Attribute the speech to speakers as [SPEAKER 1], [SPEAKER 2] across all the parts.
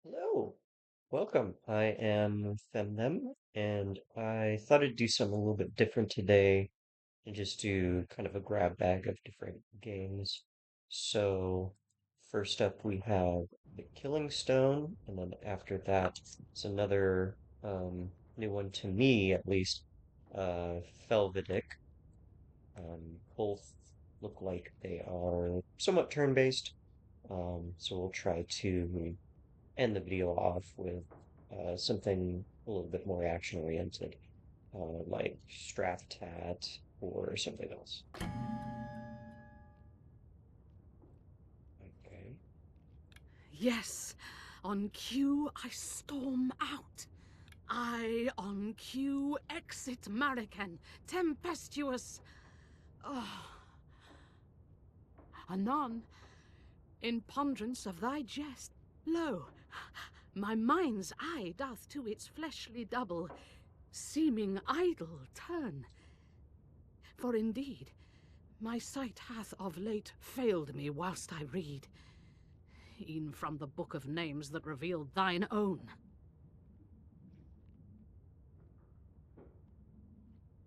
[SPEAKER 1] Hello, welcome. I am Femnem, and I thought I'd do something a little bit different today and just do kind of a grab bag of different games. So, first up we have the Killing Stone, and then after that, it's another new one to me at least, Felvidic. Both look like they are somewhat turn-based, so we'll try to end the video off with something a little bit more action oriented, like Tat or something else. Okay.
[SPEAKER 2] Yes, on cue I storm out. I on cue exit Marican, tempestuous. Oh, anon, in ponderance of thy jest, lo, my mind's eye doth to its fleshly double, seeming idle turn. For indeed, my sight hath of late failed me whilst I read, e'en from the book of names that revealed thine own.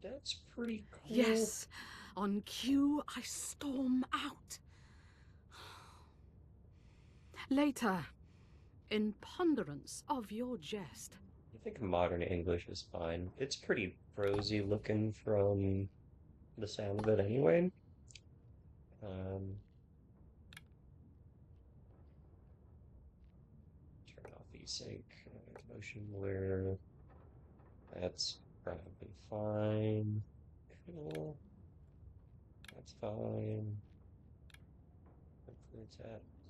[SPEAKER 1] That's pretty cool.
[SPEAKER 2] Yes, on cue I storm out. Later, in ponderance of your jest.
[SPEAKER 1] I think modern English is fine. It's pretty prosy looking from the sound of it anyway. Um, Turn off async, motion blur. That's probably fine. Cool. That's fine. Hopefully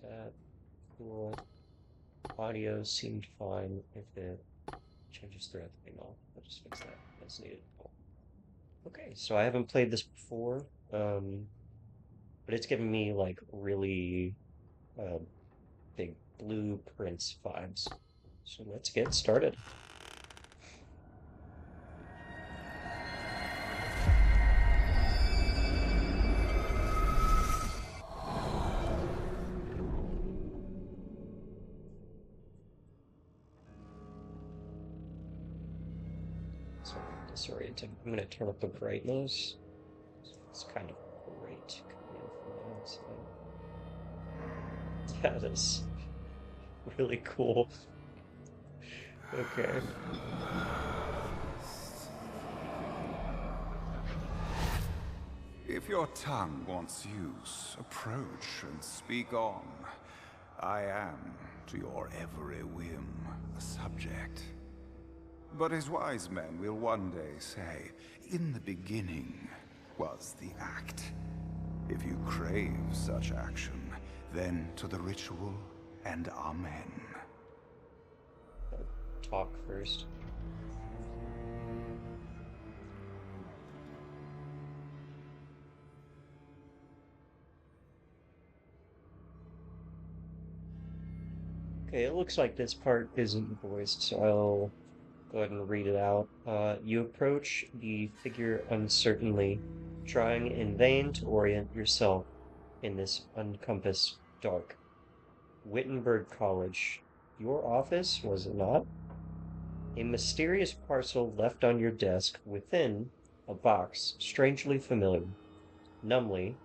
[SPEAKER 1] that. Cool. Audio seemed fine if it changes throughout the thing. I'll just fix that as needed. Cool. Okay, so I haven't played this before, but it's giving me like really uh, big blueprints vibes. So let's get started. Sorry, disorienting. I'm gonna turn up the brightness. It's kind of great coming in from the outside. That is really cool. Okay.
[SPEAKER 3] If your tongue wants use, approach and speak on. I am, to your every whim, a subject. But as wise men will one day say, in the beginning was the act. If you crave such action, then to the ritual and amen.
[SPEAKER 1] Talk first. Okay, it looks like this part isn't voiced, so I'll go ahead and read it out. You approach the figure uncertainly, trying in vain to orient yourself in this uncompassed dark. Wittenberg College. Your office, was it not? A mysterious parcel left on your desk within a box strangely familiar. Numbly,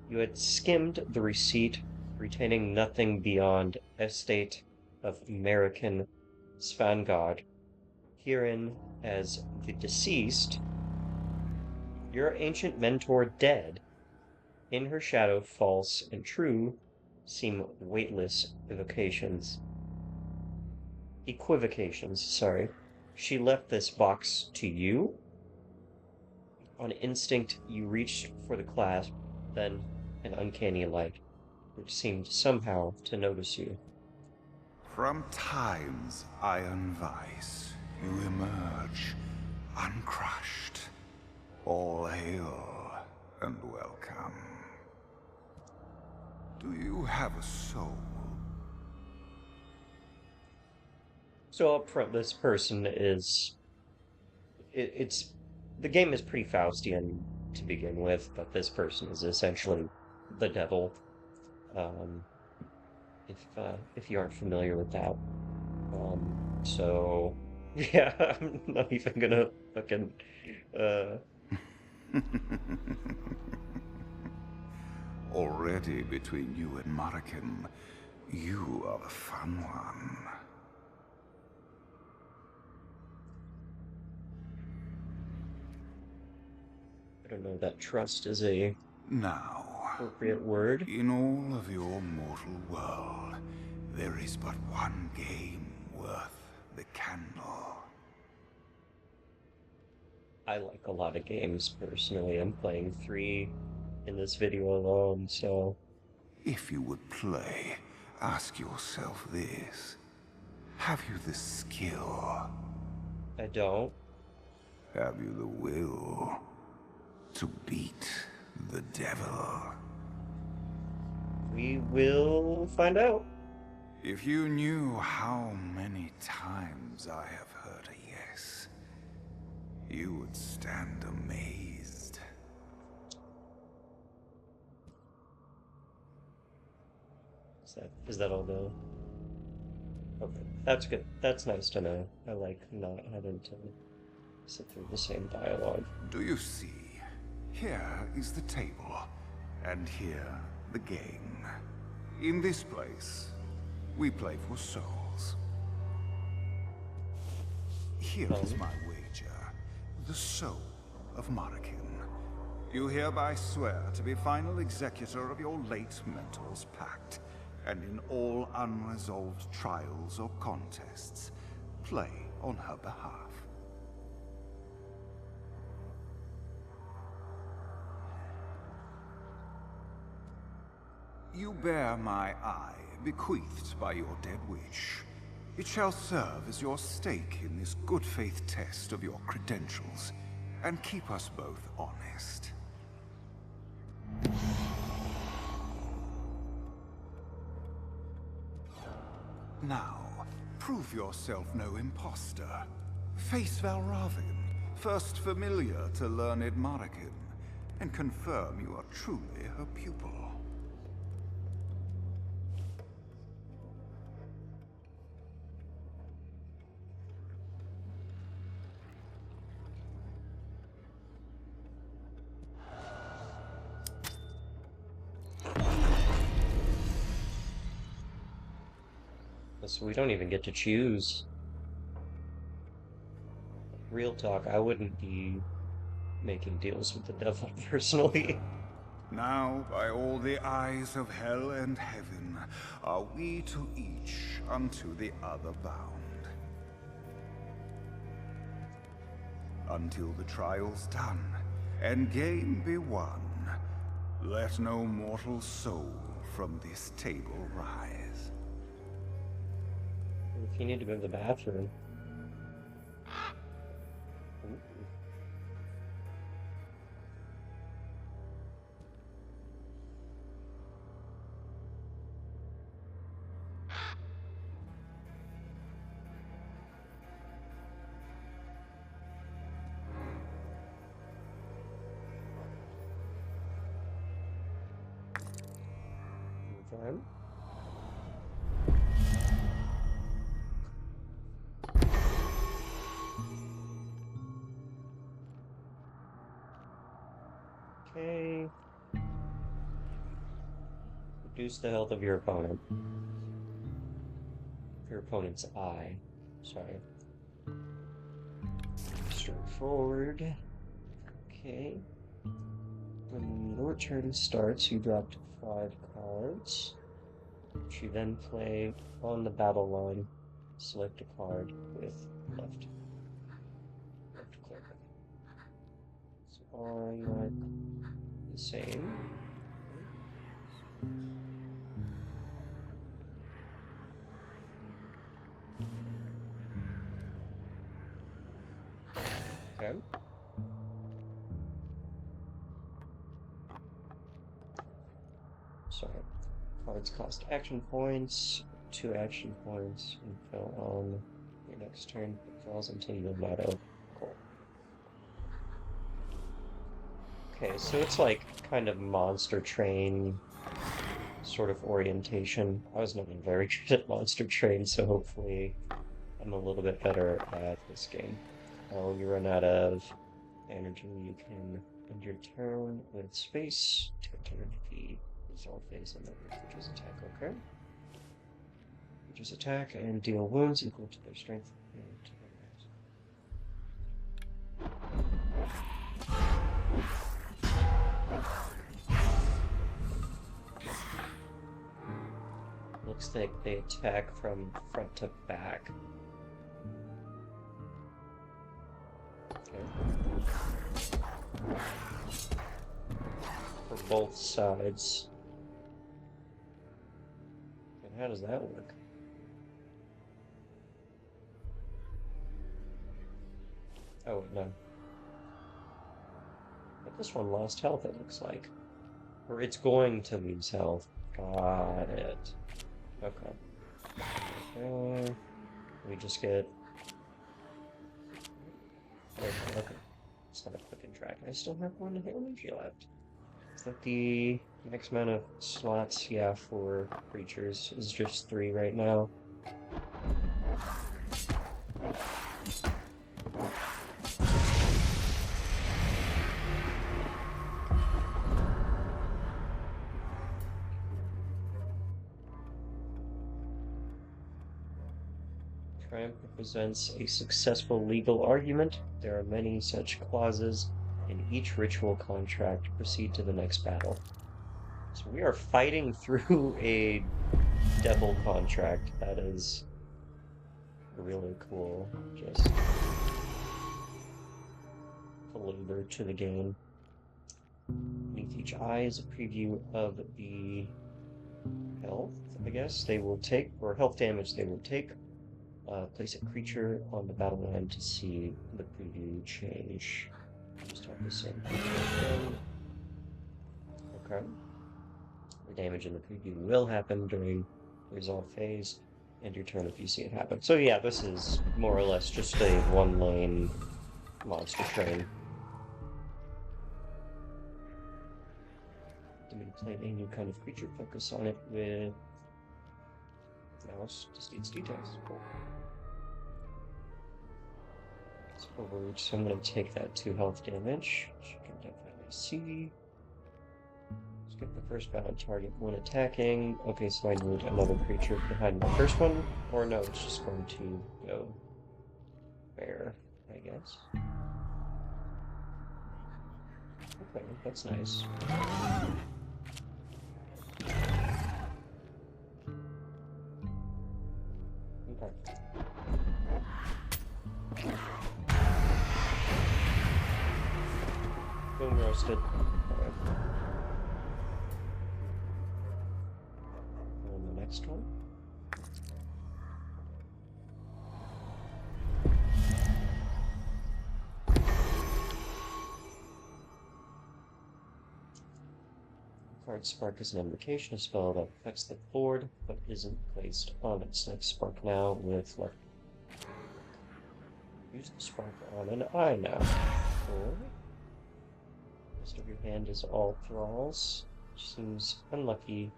[SPEAKER 1] you had skimmed the receipt, retaining nothing beyond estate of American Svangard. Herein, as the deceased, your ancient mentor dead, in her shadow false and true, seem weightless equivocations, sorry. She left this box to you? On instinct, you reached for the clasp, then an uncanny light, which seemed somehow to notice you.
[SPEAKER 3] From time's iron vice, you emerge, uncrushed. All hail and welcome. Do you have a soul?
[SPEAKER 1] So up front, this person is it's the game is pretty Faustian to begin with, but this person is essentially the devil. Um, if you aren't familiar with that. So yeah, I'm not even gonna fucking uh
[SPEAKER 3] Already between you and Markin, you are the fun one.
[SPEAKER 1] I don't know that trust is a
[SPEAKER 3] Now,
[SPEAKER 1] appropriate word.
[SPEAKER 3] in all of your mortal world, there is but one game worth the candle.
[SPEAKER 1] I like a lot of games personally. I'm playing 3 in this video alone, so
[SPEAKER 3] If you would play, ask yourself this. Have you the skill?
[SPEAKER 1] I don't.
[SPEAKER 3] Have you the will to beat the devil?
[SPEAKER 1] We will find out.
[SPEAKER 3] If you knew how many times I have heard a yes, you would stand amazed.
[SPEAKER 1] Is that all the okay. That's good. That's nice to know. I like not having to sit through the same dialogue.
[SPEAKER 3] Do you see? Here is the table, and here the game. In this place, we play for souls. Here is my wager, the soul of Markin. You hereby swear to be final executor of your late mentor's pact, and in all unresolved trials or contests, play on her behalf. You bear my eye, bequeathed by your dead witch. It shall serve as your stake in this good faith test of your credentials, and keep us both honest. Now, prove yourself no imposter. Face Valravin, first familiar to learned Markin, and confirm you are truly her pupil.
[SPEAKER 1] So we don't even get to choose. Real talk, I wouldn't be making deals with the devil personally.
[SPEAKER 3] Now, by all the eyes of hell and heaven, are we to each unto the other bound. Until the trial's done, and game be won, let no mortal soul from this table rise.
[SPEAKER 1] If you need to go to the bathroom. Ooh. Okay. Okay. Reduce the health of your opponent. Your opponent's eye. Sorry. Straightforward. Okay. When your turn starts, you drop 5 cards, which you then play on the battle line. Select a card with left click. So on the same. Okay. Sorry. Cards cost action points, 2 action points, and fill on your next turn. It falls into the motto. Cool. Okay, so it's like kind of monster train sort of orientation. I was not very good at Monster Train, so hopefully I'm a little bit better at this game. Oh, you run out of energy. You can end your turn with space to enter the resolve phase and then creature's attack. Okay. Creature's attack and deal wounds equal to their strength and to their max. Looks like they attack from front to back. Okay. For both sides. And how does that work? Oh, no. But this one lost health, it looks like. Or it's going to lose health. Got it. Okay. Okay. We just get... Okay. It's not a quick and drag. I still have one energy left. Is that the max amount of slots? Yeah, for creatures is just 3 right now. Triumph represents a successful legal argument. There are many such clauses in each ritual contract. Proceed to the next battle. So we are fighting through a devil contract. That is really cool. Just flavor to the game. Beneath each eye is a preview of the health, I guess, they will take, or health damage they will take. Place a creature on the battle line to see the preview change. Just have the same thing. Okay. The damage in the preview will happen during the resolve phase, and your turn if you see it happen. So yeah, this is more or less just a one-lane monster train. Play a new kind of creature, focus on it with mouse, just needs details. Cool. It's overreach, so I'm going to take that 2 health damage, which you can definitely see. Skip the first battle target when attacking. Okay, so I need another creature behind the first one, or no, it's just going to go there, I guess. Okay, that's nice. Okay. Boom roasted. Alright. And the next one. Card Spark is an invocation spell that affects the board, but isn't placed on its next Spark now with left. Use the Spark on an eye now. Cool. Rest of your hand is all thralls, which seems unlucky.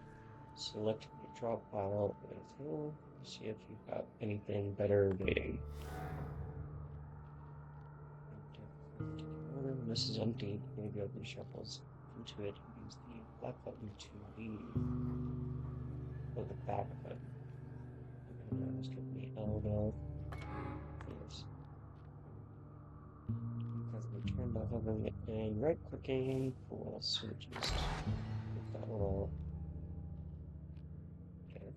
[SPEAKER 1] Select a draw pile with see if you have anything better waiting. This is empty. Maybe other shuffles into it. Use the black button to leave. Oh, the back button. Okay, let's get the elbow. Yes. Because we turned by hovering it and right clicking. Cool, so just put that little. Okay.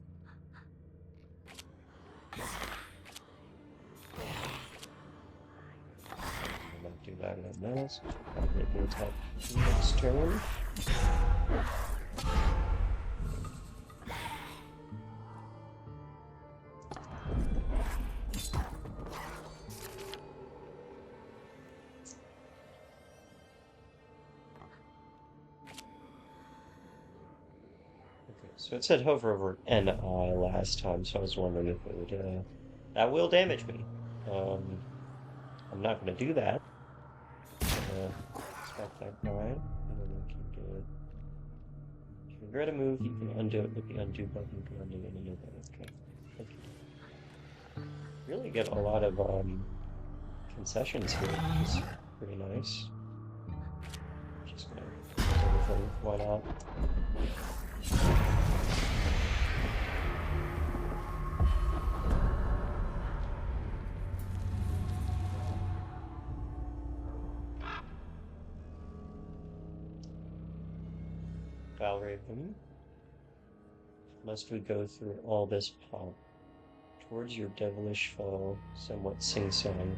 [SPEAKER 1] I'm gonna do that in a minute, so we'll probably do attack next turn. So it said hover over NI last time, so I was wondering if it would, that will damage me. I'm not going to do that. Expect that guy, and then I can get you regret a move, you can undo it with the undo button to undo any new button. Okay, thank you. Really get a lot of concessions here, which is pretty nice. Just gonna close everything. Why not? Valraven, must we go through all this pomp? Towards your devilish fall, somewhat sing-song.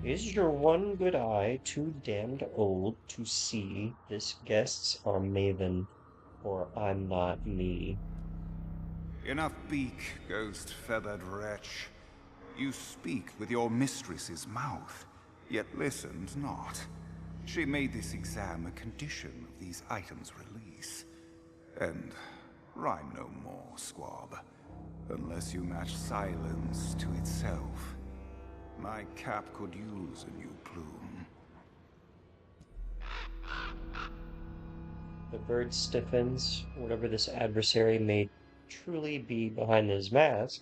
[SPEAKER 1] Is your one good eye too damned old to see this guests are maven, or I'm not me?
[SPEAKER 3] Enough beak, ghost-feathered wretch. You speak with your mistress's mouth, yet listened not. She made this exam a condition of these items' release. And rhyme no more, squab, unless you match silence to itself. My cap could use a new plume.
[SPEAKER 1] The bird stiffens, whatever this adversary may truly be behind his mask.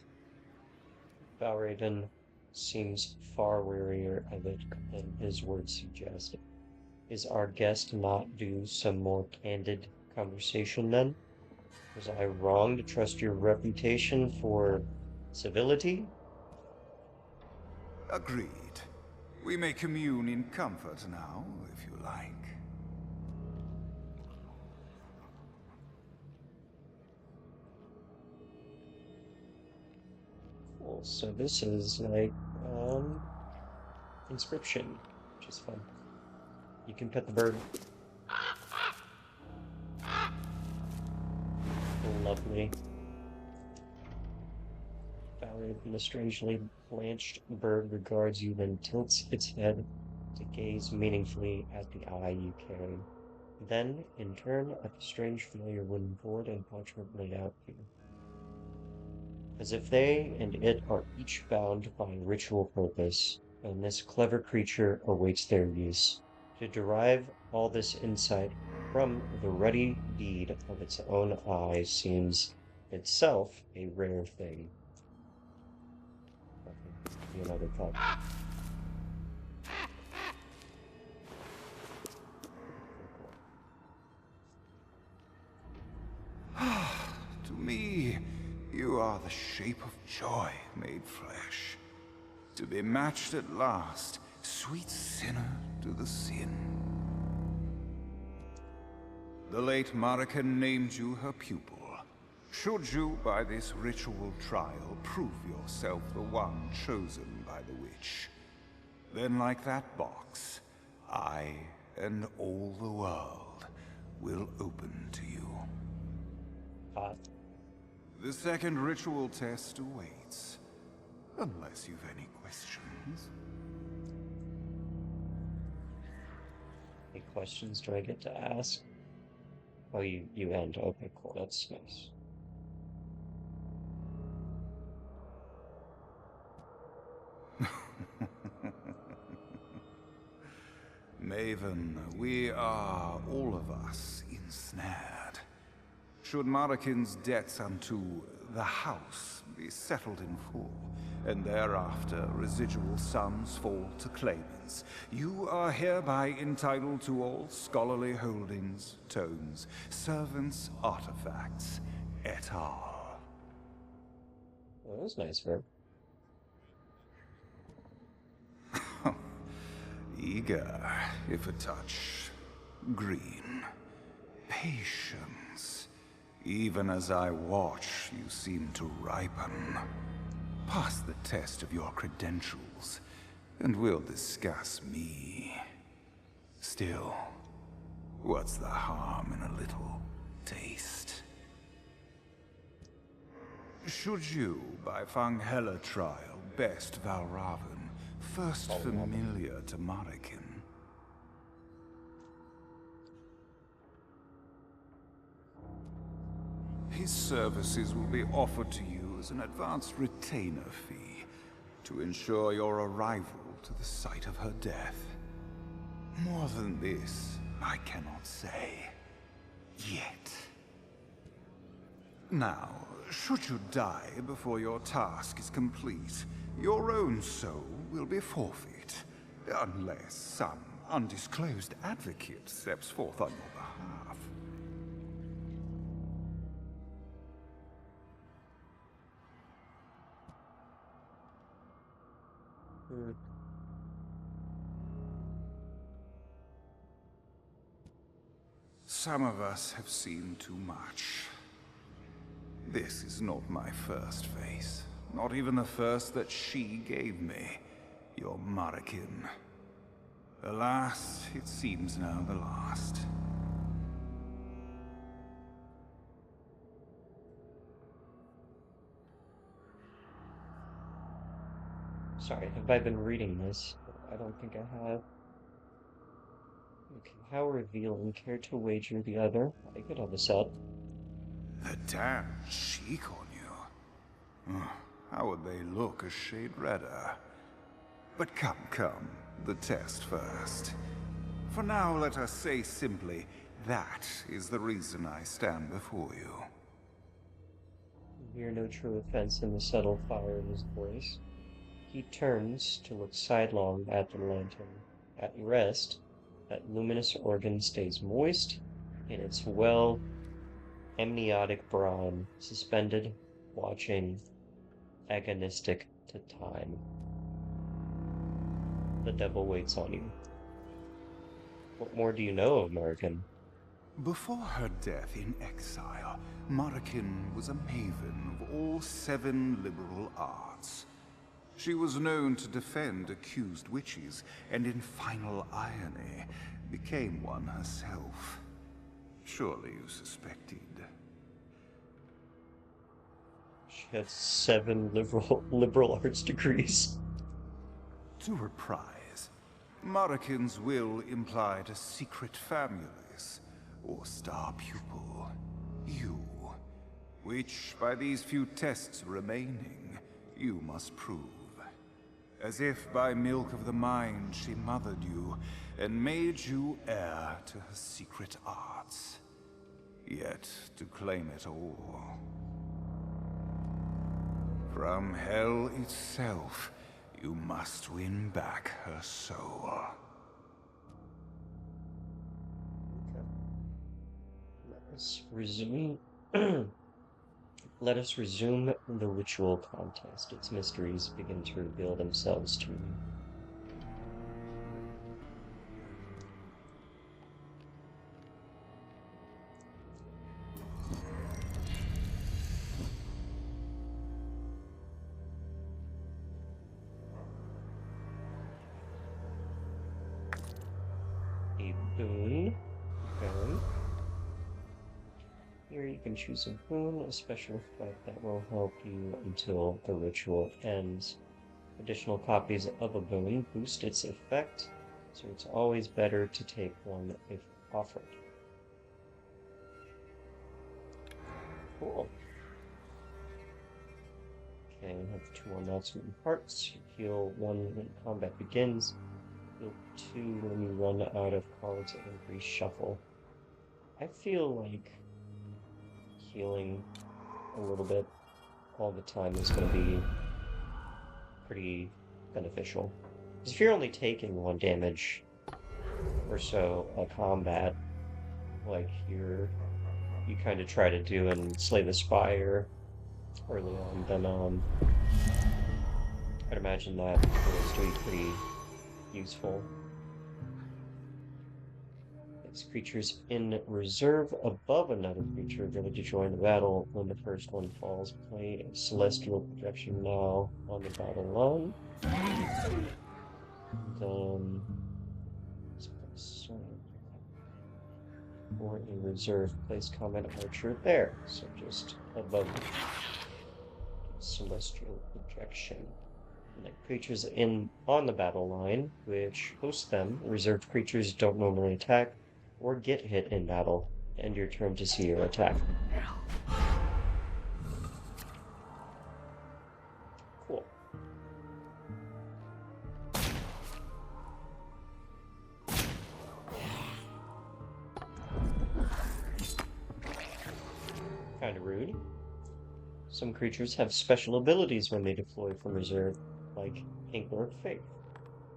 [SPEAKER 1] Valraven seems far wearier of it than his words suggest. Is our guest not due some more candid conversation then? Was I wrong to trust your reputation for civility?
[SPEAKER 3] Agreed. We may commune in comfort now, if you like.
[SPEAKER 1] Cool, so this is like, Inscription, which is fun. You can pet the bird. Lovely. Valraven, the strangely blanched bird regards you, then tilts its head to gaze meaningfully at the eye you carry. Then, in turn, at the strange familiar wooden board and parchment laid out here. As if they and it are each bound by ritual purpose, and this clever creature awaits their use, to derive all this insight from the ruddy deed of its own eye seems itself a rare thing. Okay, another thought.
[SPEAKER 3] To me, you are the shape of joy made flesh. To be matched at last, sweet sinner to the sin. The late Marican named you her pupil. Should you, by this ritual trial, prove yourself the one chosen by the witch, then like that box, I and all the world will open to you. The second ritual test awaits, unless you've any questions.
[SPEAKER 1] Any questions do I get to ask? Oh, you end. Okay, cool. That's nice.
[SPEAKER 3] Maven, we are, all of us, ensnared. Should Marican's debts unto the house be settled in full, and thereafter residual sums fall to claimants, you are hereby entitled to all scholarly holdings, tomes, servants, artifacts, et al.
[SPEAKER 1] Well, that was nice, Verb.
[SPEAKER 3] Eager, if a touch green. Patience. Even as I watch, you seem to ripen. Pass the test of your credentials, and we'll discuss me. Still, what's the harm in a little taste? Should you, by Fanghella trial, best Valraven, first familiar to Marican, his services will be offered to you as an advanced retainer fee to ensure your arrival to the site of her death. More than this, I cannot say. Yet. Now, should you die before your task is complete, your own soul will be forfeit, unless some undisclosed advocate steps forth on your behalf.
[SPEAKER 1] Hmm.
[SPEAKER 3] Some of us have seen too much. This is not my first face. Not even the first that she gave me. Your Marikin. Alas, it seems now the last.
[SPEAKER 1] Sorry, have I been reading this? I don't think I have. Okay, how revealing. Care to wager the other? I could have a set.
[SPEAKER 3] The damn cheek on you. Ugh, how would they look a shade redder? But come, the test first. For now, let us say simply, that is the reason I stand before you.
[SPEAKER 1] You hear no true offense in the subtle fire in his voice. He turns to look sidelong at the lantern. At rest, that luminous organ stays moist in its well amniotic brine, suspended, watching, agonistic to time. The devil waits on you. What more do you know of American?
[SPEAKER 3] Before her death in exile, Marikin was a maven of all 7 liberal arts. She was known to defend accused witches, and in final irony, became one herself. Surely you suspected.
[SPEAKER 1] She had 7 liberal arts degrees.
[SPEAKER 3] To reprise, Marikin's will implied a secret families, or star pupil, you, which, by these few tests remaining, you must prove. As if by milk of the mind she mothered you, and made you heir to her secret arts. Yet to claim it all. From hell itself, you must win back her soul.
[SPEAKER 1] Okay. Let us resume. Let us resume the ritual contest. Its mysteries begin to reveal themselves to me. A boon. Okay. Here you can choose a boon, a special effect that will help you until the ritual ends. Additional copies of a boon boost its effect, so it's always better to take one if offered. Cool. Okay, we have 2 announcement parts. Heal 1 when combat begins. Heal 2 when you run out of cards and reshuffle. I feel like healing a little bit all the time is going to be pretty beneficial. Because if you're only taking 1 damage or so a combat, like you kind of try to do in Slay the Spire early on, then I'd imagine that is to be pretty useful. These creatures in reserve above another creature ready to join the battle when the first one falls. Play a celestial projection now on the battle line. Then or in reserve, place combat archer there. So just above celestial projection. And then creatures on the battle line, which host them, reserved creatures don't normally attack or get hit in battle. End your turn to see your attack. Cool. Kind of rude. Some creatures have special abilities when they deploy from reserve, like Inkler of Faith.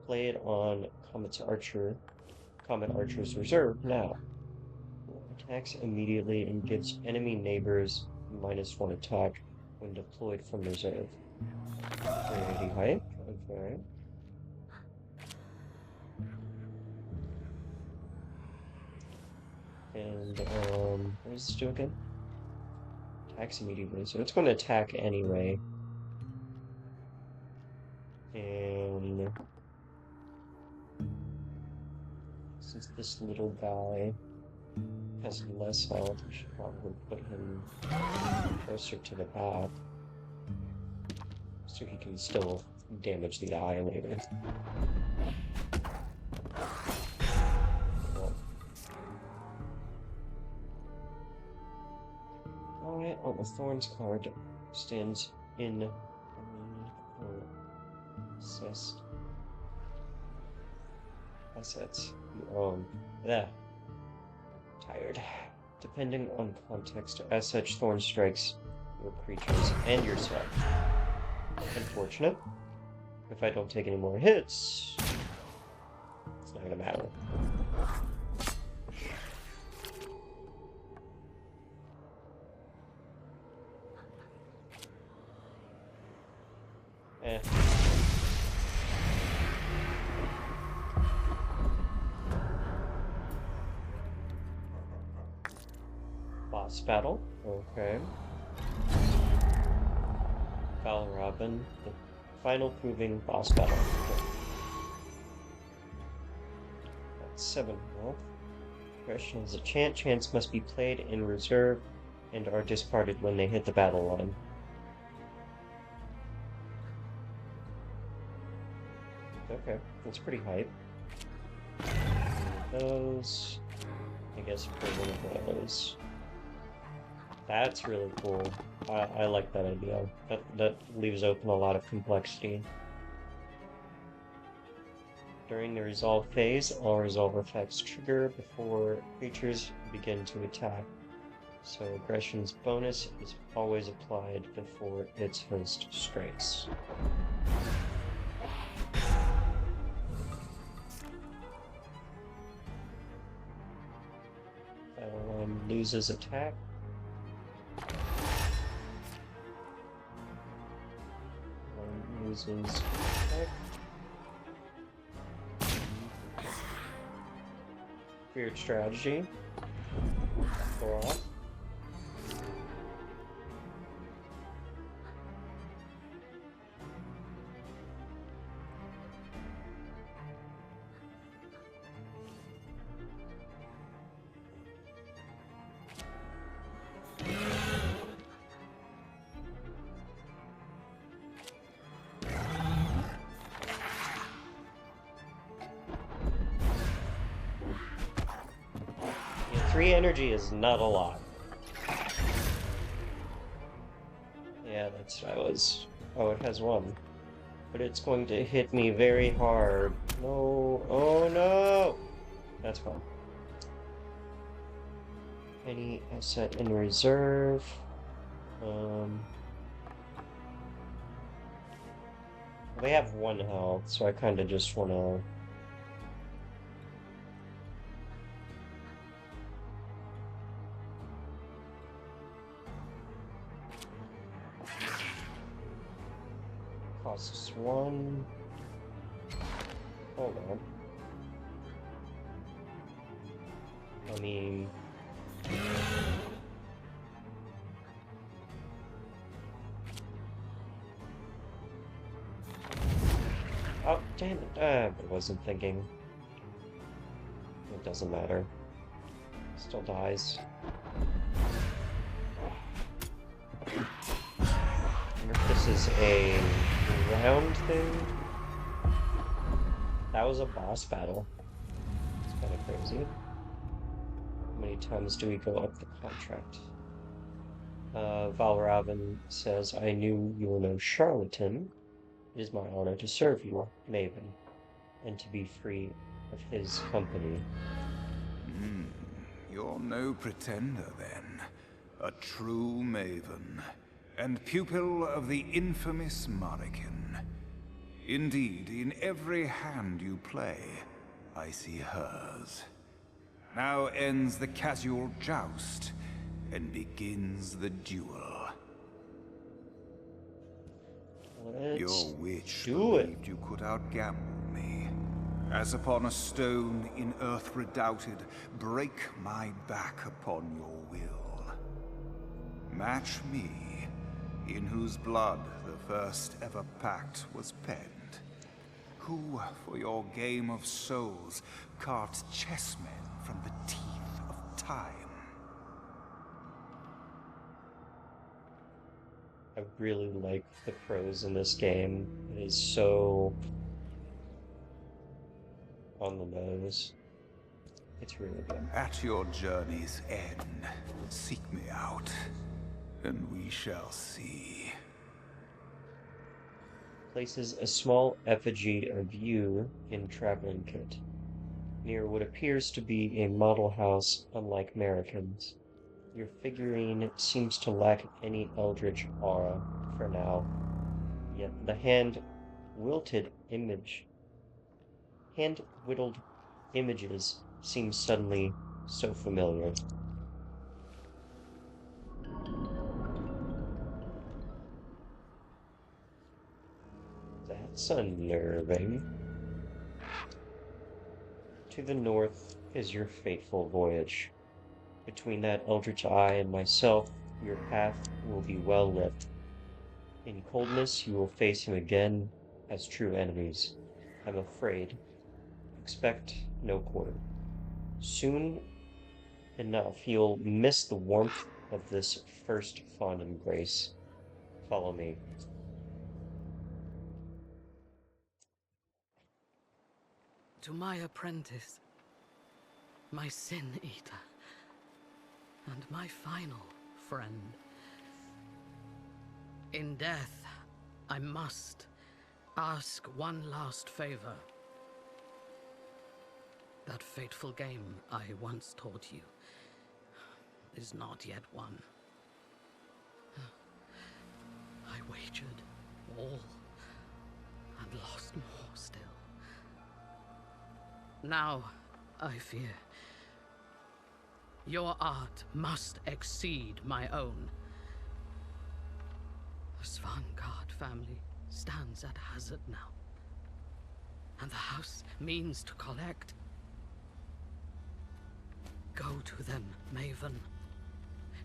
[SPEAKER 1] Play it on Comet Archer's reserve now. Attacks immediately and gives enemy neighbors -1 attack when deployed from reserve. 380 height. Okay. And, what does this do again? Attacks immediately, so it's going to attack anyway. And since this little guy has less health, we should probably put him closer to the back so he can still damage the eye later. Alright, well, the Thorns card stands in or assessed assets you own. Yeah. Tired. Depending on context, as such, Thorn strikes your creatures and yourself. Unfortunate. If I don't take any more hits, it's not gonna matter. Eh. Boss battle. Okay. Valrobin, the final proving boss battle. Okay. That's 7 health. Question is a chant. Chants must be played in reserve and are discarded when they hit the battle line. Okay, that's pretty hype. Those, I guess, for one of those. That's really cool. I like that idea. That leaves open a lot of complexity. During the resolve phase, all resolve effects trigger before creatures begin to attack. So aggression's bonus is always applied before its host strikes. Loses attack. Loses attack. Weird strategy. Go off. Yeah, 3 energy is not a lot. Yeah, that's what I was. Oh, it has 1. But it's going to hit me very hard. No. Oh no! That's fine. Any asset in reserve. They have 1 health, so I kind of just want to... Costs 1. Hold on. I mean... Oh, damn it. I wasn't thinking. It doesn't matter. Still dies. I wonder if this is a round thing? That was a boss battle. It's kind of crazy. How many times do we go up the contract? Valravn says, I knew you were no charlatan. It is my honor to serve you, Maven, and to be free of his company.
[SPEAKER 3] You're no pretender, then. A true Maven. and pupil of the infamous Marican. Indeed, in every hand you play, I see hers. Now ends the casual joust, and begins the duel. Your
[SPEAKER 1] Let's
[SPEAKER 3] witch
[SPEAKER 1] do it.
[SPEAKER 3] believed you could outgamble me. As upon a stone in earth redoubted, break my back upon your will. Match me, in whose blood the first ever pact was penned. Who, for your game of souls, carved chessmen from the teeth of time.
[SPEAKER 1] I really like the prose in this game. It is so on the nose. It's really good.
[SPEAKER 3] At your journey's end, seek me out, and we shall see.
[SPEAKER 1] Places a small effigy of you in traveling kit, near what appears to be a model house unlike Americans. Your figurine seems to lack any eldritch aura for now, yet the hand-whittled images seem suddenly so familiar. That's unnerving. To the north is your fateful voyage. Between that eldritch eye and myself, your path will be well lit. In coldness, you will face him again as true enemies. I'm afraid. Expect no quarter. Soon enough, you'll miss the warmth of this first fond embrace. Follow me.
[SPEAKER 2] To my apprentice, my sin eater, and my final friend. In death, I must ask one last favor. That fateful game I once taught you is not yet won. I wagered all and lost more still. Now, I fear, your art must exceed my own. The Svanguard family stands at hazard now, and the house means to collect. Go to them, Maven.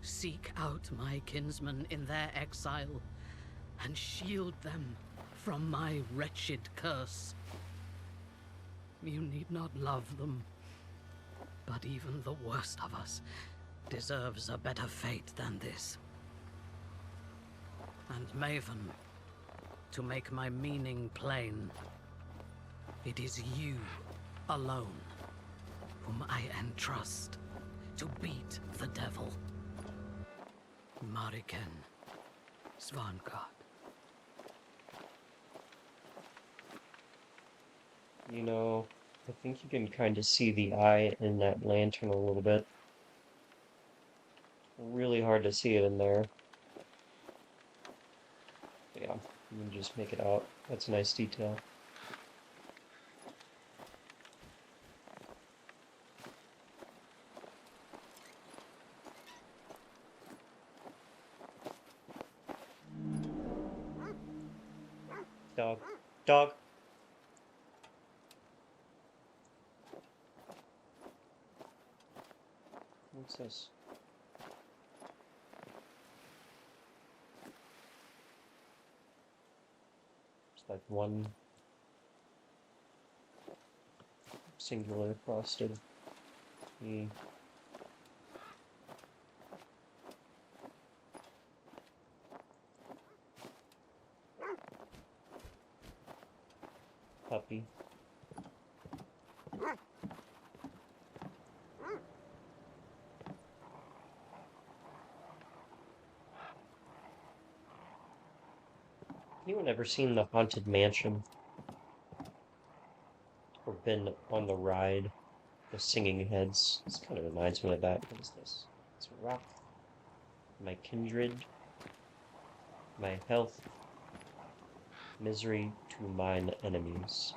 [SPEAKER 2] Seek out my kinsmen in their exile, and shield them from my wretched curse. You need not love them, but even the worst of us deserves a better fate than this. And Maven, to make my meaning plain, it is you alone whom I entrust to beat the devil. Mariken Svanguard.
[SPEAKER 1] You know, I think you can kind of see the eye in that lantern a little bit. Really hard to see it in there. But yeah, you can just make it out. That's a nice detail. Dog. Dog. What's this? It's like one singular frosted. Puppy. Anyone ever seen the Haunted Mansion? Or been on the ride? The Singing Heads? This kind of reminds me of that. What is this? It's a rock. My kindred. My health, misery to mine enemies.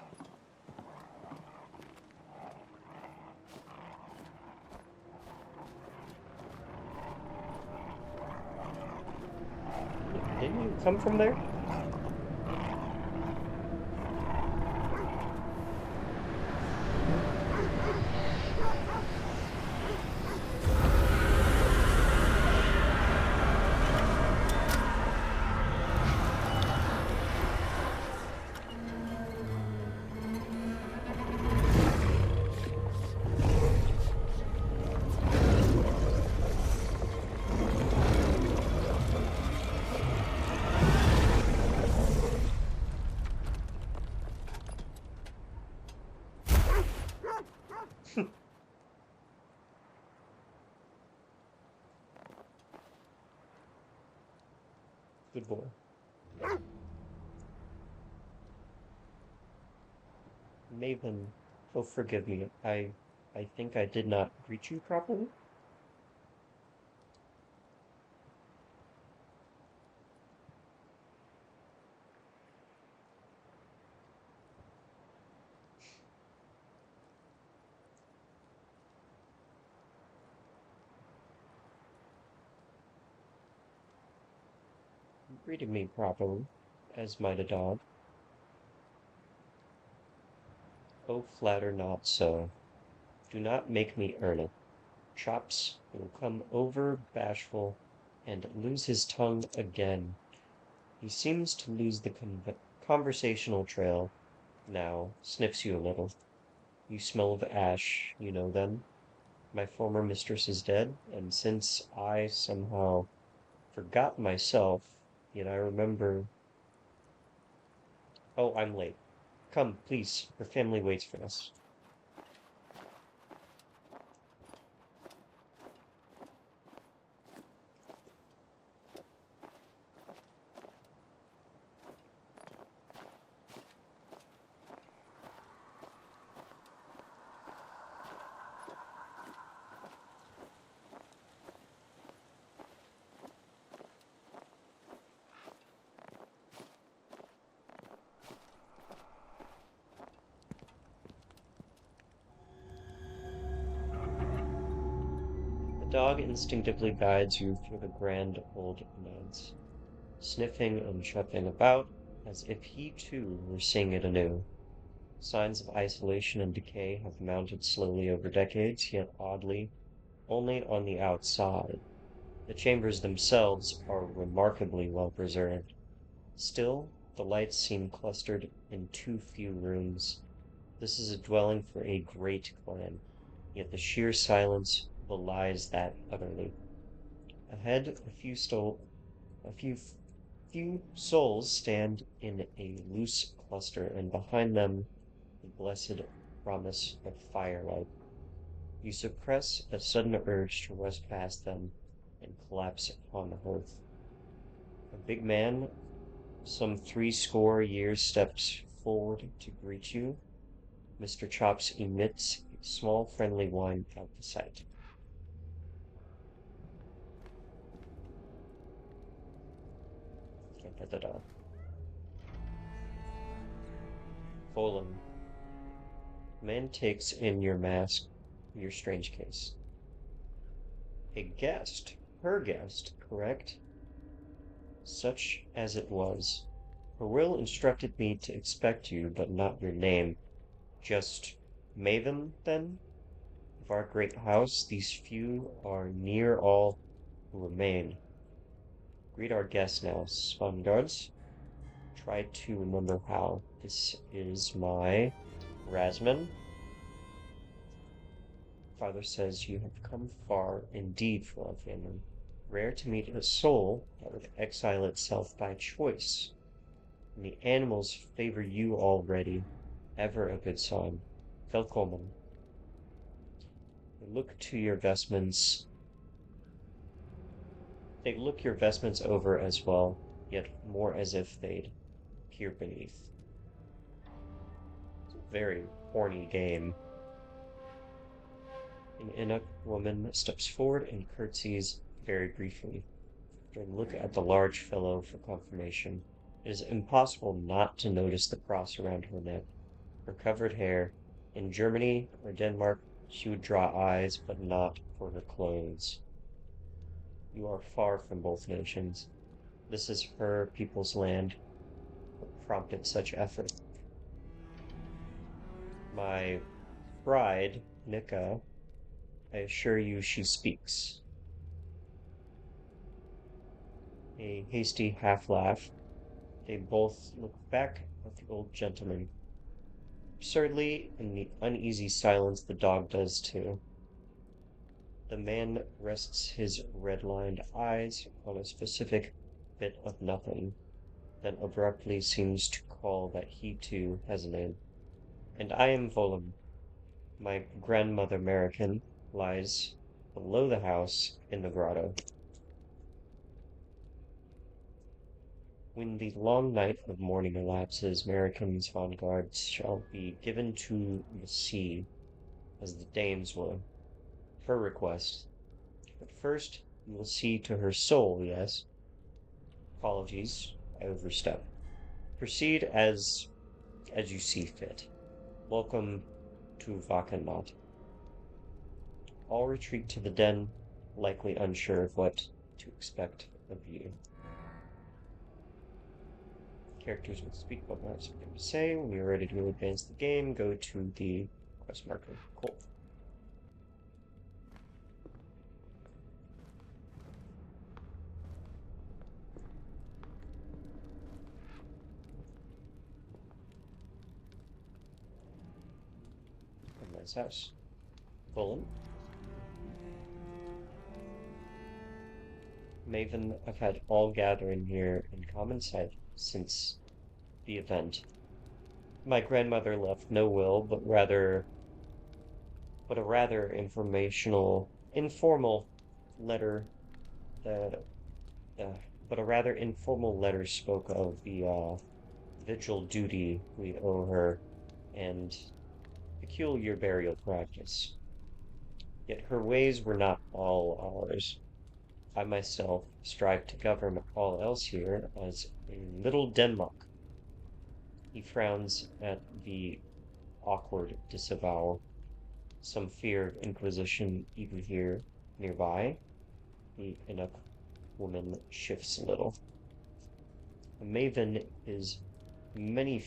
[SPEAKER 1] Didn't you come from there? Good boy. Maven, oh forgive me. I think I did not greet you properly. You greeted me properly, as might a dog. Oh, flatter not so. Do not make me earn it. Chops will come over bashful and lose his tongue again. He seems to lose the conversational trail now, sniffs you a little. You smell of ash, you know then. My former mistress is dead, and since I somehow forgot myself, yet I remember. Oh, I'm late. Come, please, your family waits for us. The dog instinctively guides you through the grand old manse, sniffing and shuffling about as if he too were seeing it anew. Signs of isolation and decay have mounted slowly over decades, yet oddly, only on the outside. The chambers themselves are remarkably well preserved. Still, the lights seem clustered in too few rooms. This is a dwelling for a great clan, yet the sheer silence belies that utterly. Ahead, a few souls stand in a loose cluster, and behind them the blessed promise of firelight. You suppress a sudden urge to rush past them and collapse upon the hearth. A big man, some 30 years, steps forward to greet you. Mr. Chops emits a small friendly whine out of sight. Da, da, da, da. Colon. Man takes in your mask, your strange case. A guest, her guest, correct? Such as it was. Her will instructed me to expect you, but not your name. Just Maven, then? Of our great house, these few are near all who remain. Greet our guests now, Svangards. Try to remember how. This is my Rasman. Father says you have come far indeed for our family. Rare to meet a soul that would exile itself by choice. And the animals favor you already. Ever a good sign. Velkommen. They look to your vestments. They look your vestments over as well, yet more as if they'd peer beneath. It's a very horny game. An Inuk woman steps forward and curtsies very briefly. I look at the large fellow for confirmation. It is impossible not to notice the cross around her neck, her covered hair. In Germany or Denmark, she would draw eyes, but not for her clothes. You are far from both nations. This is her people's land. What prompted such effort? My bride, Nika, I assure you she speaks. A hasty half-laugh. They both look back at the old gentleman. Absurdly, in the uneasy silence, the dog does too. The man rests his red-lined eyes on a specific bit of nothing, then abruptly seems to call that he too has a name. And I am Volum. My grandmother American lies below the house in the grotto. When the long night of mourning elapses, American's vanguards shall be given to the sea, as the dames were. Her request. But first, you will see to her soul, yes? Apologies, I overstep. Proceed as you see fit. Welcome to Vakanat. All retreat to the den, likely unsure of what to expect of you. Characters will speak what have something to say. When you're ready to advance the game, go to the quest marker. Cool. A nice house. Fulham. Maven, I've had all gathering here in common sight since the event. My grandmother left no will, but a rather informal letter that, uh, but a rather informal letter spoke of the vigil duty we owe her and peculiar burial practice. Yet her ways were not all ours. I myself strive to govern all else here as a little Denmark. He frowns at the awkward disavowal. Some fear of inquisition even here nearby. The Inuk woman shifts a little. A maven is many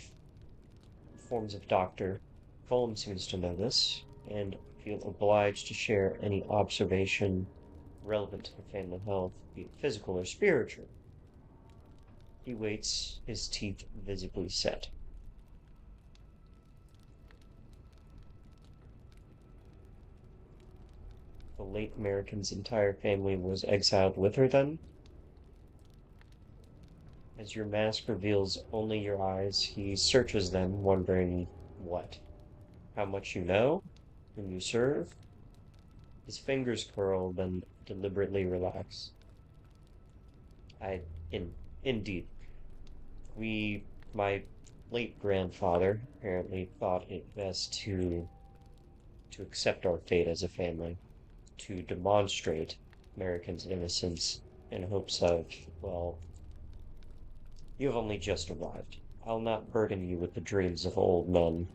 [SPEAKER 1] forms of doctor. Fulham seems to know this, and feel obliged to share any observation relevant to family health, be it physical or spiritual. He waits, his teeth visibly set. The late American's entire family was exiled with her then? As your mask reveals only your eyes, he searches them, wondering what? How much you know? Whom you serve? His fingers curl, then deliberately relax. Indeed. My late grandfather apparently thought it best to accept our fate as a family, to demonstrate Americans' innocence in hopes of, well, you have only just arrived. I'll not burden you with the dreams of old men.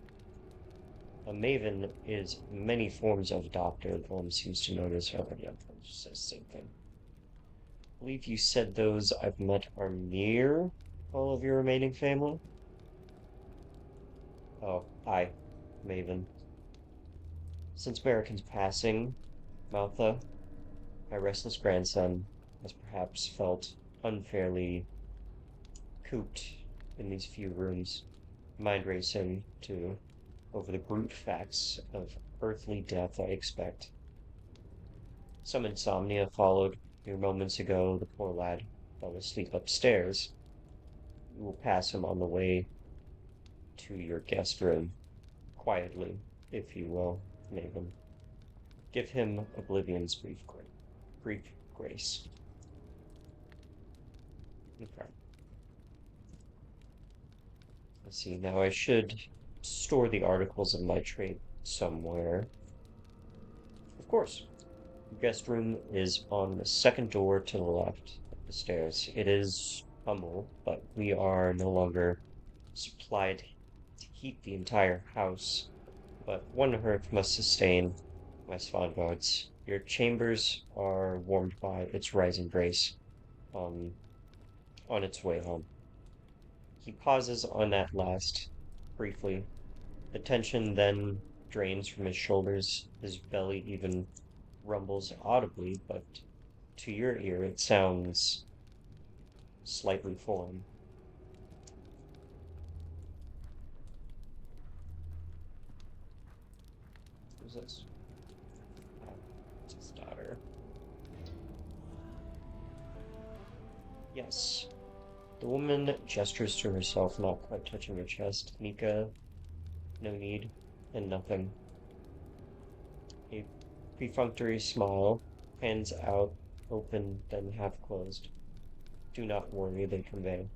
[SPEAKER 1] A maven is many forms of doctor. One seems to notice already. I'm just says the same thing. I believe you said those I've met are near all of your remaining family? Oh, aye, maven. Since American's passing, Maltha, my restless grandson, has perhaps felt unfairly cooped in these few rooms, mind racing too, over the brute facts of earthly death, I expect. Some insomnia followed. Mere moments ago, the poor lad fell asleep upstairs. You will pass him on the way to your guest room, quietly, if you will, Maven. Give him oblivion's brief grace. Okay. Let's see, now I should store the articles of my trade somewhere. Of course. The guest room is on the second door to the left. the stairs. It is humble, but we are no longer supplied to heat the entire house. But one hearth must sustain my swan guards. Your chambers are warmed by its rising grace on on its way home. He pauses on that last briefly. The tension then drains from his shoulders. His belly even rumbles audibly, but to your ear it sounds slightly foreign. Who's this? Oh, it's his daughter. Yes. The woman gestures to herself, not quite touching her chest. Nika, no need, and nothing. A perfunctory smile, hands out, open, then half closed. Do not worry, they convey.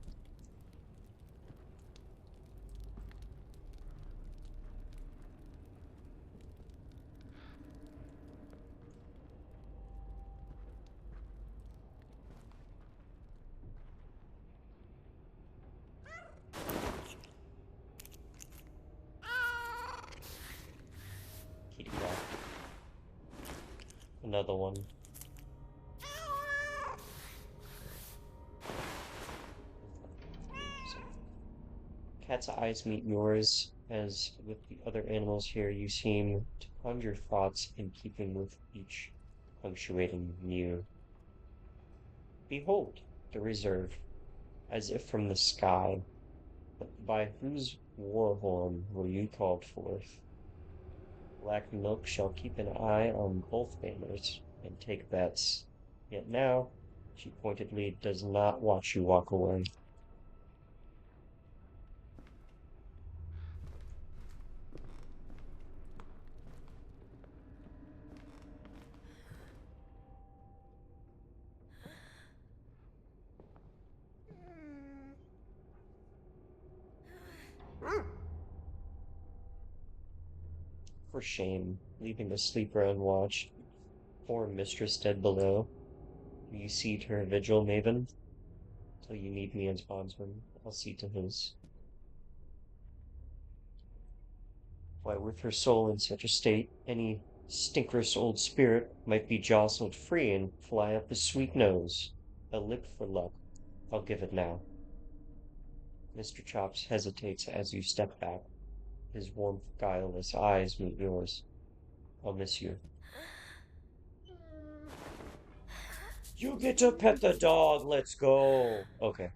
[SPEAKER 1] Kitty cat. Another one. Cat's eyes meet yours, as with the other animals here, you seem to ponder thoughts in keeping with each punctuating mew. Behold, the reserve, as if from the sky, but by whose war horn were you called forth? Black milk shall keep an eye on both banners and take bets. Yet now, she pointedly does not watch you walk away. For shame, leaving the sleeper unwatched, poor mistress dead below. Do you see to her vigil, maven? Till you need me as bondsman, I'll see to his. Why, with her soul in such a state, any stinkerous old spirit might be jostled free and fly up his sweet nose. A lip for luck, I'll give it now. Mr. Chops hesitates as you step back. His warm, guileless eyes meet yours. I'll miss you. You get to pet the dog, let's go! Okay.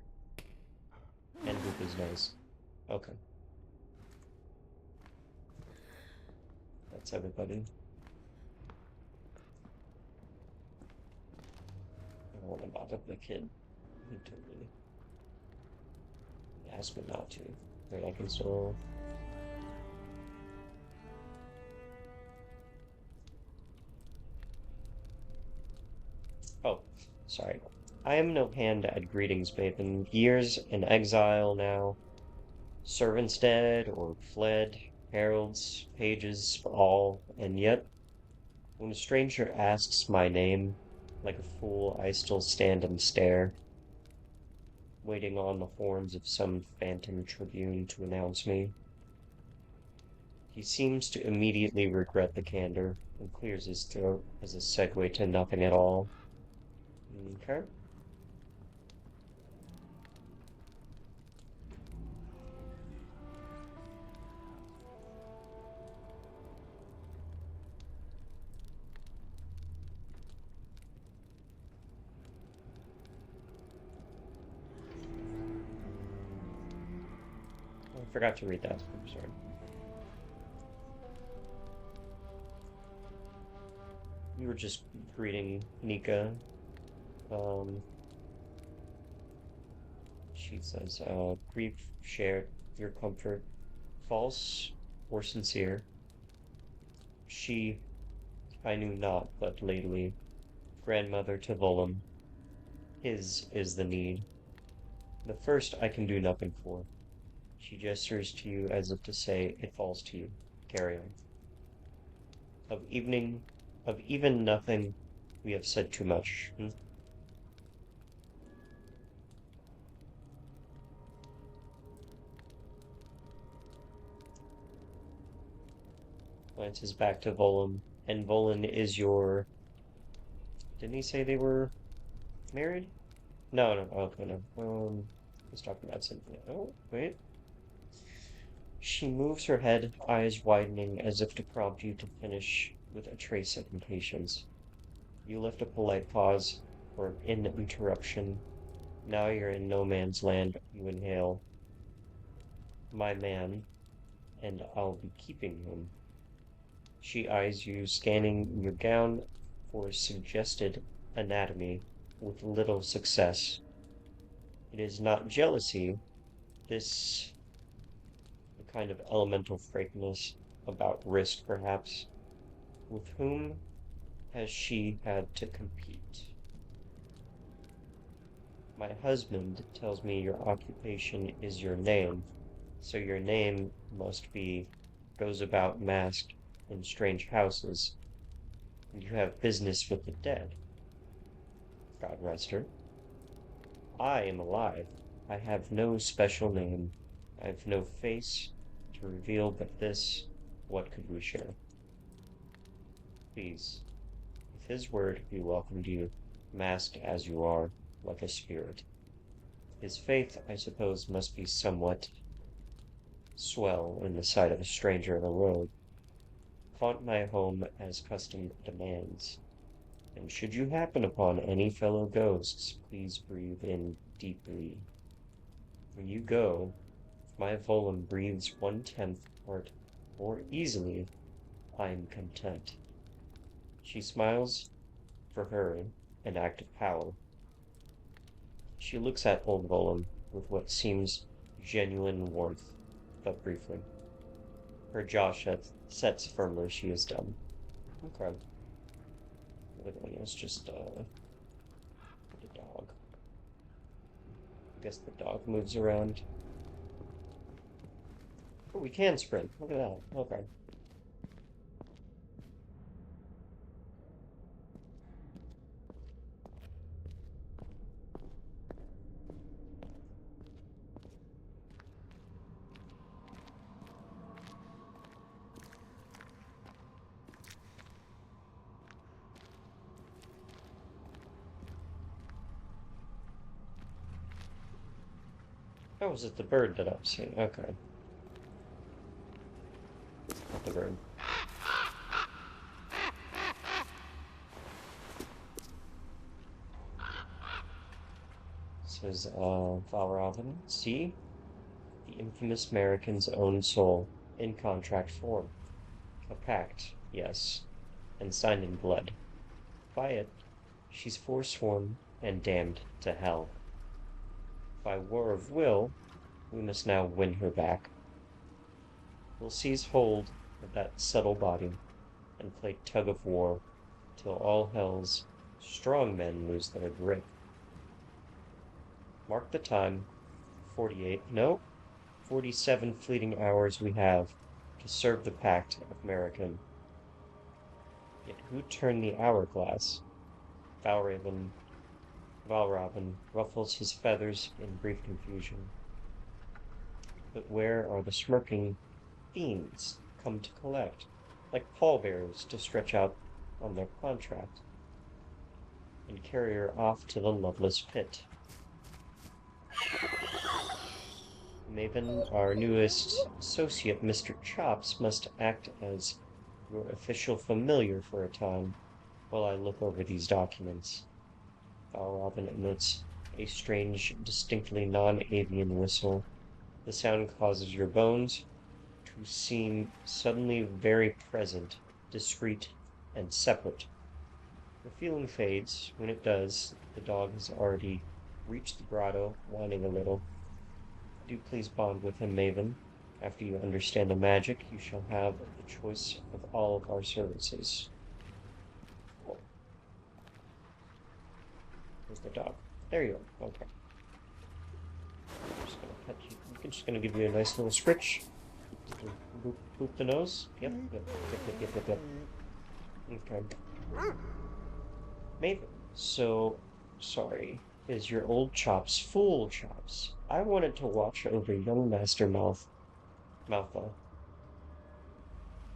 [SPEAKER 1] And Boop is nice. Okay. That's everybody. I don't want to bother the kid. He totally asked me not to. Wait, I can still... Oh, sorry. I am no hand at greetings, Baben. Years in exile now. Servants dead or fled, heralds, pages, all, and yet, when a stranger asks my name, like a fool I still stand and stare, waiting on the horns of some phantom tribune to announce me. He seems to immediately regret the candor and clears his throat as a segue to nothing at all. Okay. I forgot to read that. I'm sorry. You were just greeting Nika. She says, grief shared, your comfort, false or sincere. She, I knew not, but lately, grandmother to Volum, his is the need. The first I can do nothing for. She gestures to you as if to say, it falls to you. Carry on. Of even nothing, we have said too much. Glances back to Volan. And Volan is your... Didn't he say they were married? No, no, okay, no. Let's talk about something. Oh, wait. She moves her head, eyes widening as if to prompt you to finish with a trace of impatience. You lift a polite pause for an interruption. Now you're in no man's land. You inhale. My man, and I'll be keeping him. She eyes you, scanning your gown for suggested anatomy with little success. It is not jealousy, this kind of elemental frankness about risk, perhaps. With whom has she had to compete? My husband tells me your occupation is your name, so your name must be goes about masked in strange houses, and you have business with the dead. God rest her. I am alive. I have no special name. I have no face to reveal but this. What could we share? Please, if his word be welcomed you, masked as you are, like a spirit. His faith, I suppose, must be somewhat swell in the sight of a stranger in the road. Haunt my home as custom demands. And should you happen upon any fellow ghosts, please breathe in deeply. When you go, if my Volan breathes 1/10 part more easily, I am content. She smiles, for her, an act of power. She looks at old Volan with what seems genuine warmth, but briefly. Her jaw sets firmly. She is done. Okay. Everything else just, the dog. I guess the dog moves around. Oh, we can sprint. Look at that. Okay. Oh, was it the bird that I'm seeing? Okay. Not the bird. Says, Valravn. See? The infamous American's own soul, in contract form. A pact, yes, and signed in blood. By it, she's forsworn and damned to hell. By war of will, we must now win her back. We'll seize hold of that subtle body and play tug of war till all hell's strong men lose their grip. Mark the time, 48, no, 47 fleeting hours we have to serve the pact of American. Yet who turned the hourglass? Valravn ruffles his feathers in brief confusion. But where are the smirking fiends come to collect, like pallbearers to stretch out on their contract, and carry her off to the loveless pit? Maven, our newest associate, Mr. Chops, must act as your official familiar for a time while I look over these documents. Valravn emits a strange, distinctly non-avian whistle. The sound causes your bones to seem suddenly very present, discreet, and separate. The feeling fades. When it does, the dog has already reached the grotto, whining a little. Do please bond with him, Maven. After you understand the magic, you shall have the choice of all of our services. Oh. Where's the dog? There you are. Okay. I'm just gonna pet you. I'm just gonna give you a nice little scritch. Boop, boop the nose. Yep. Yep. Okay. Maven. So, sorry. Is your old Chops fool, Chops? I wanted to watch over young Master Maltha.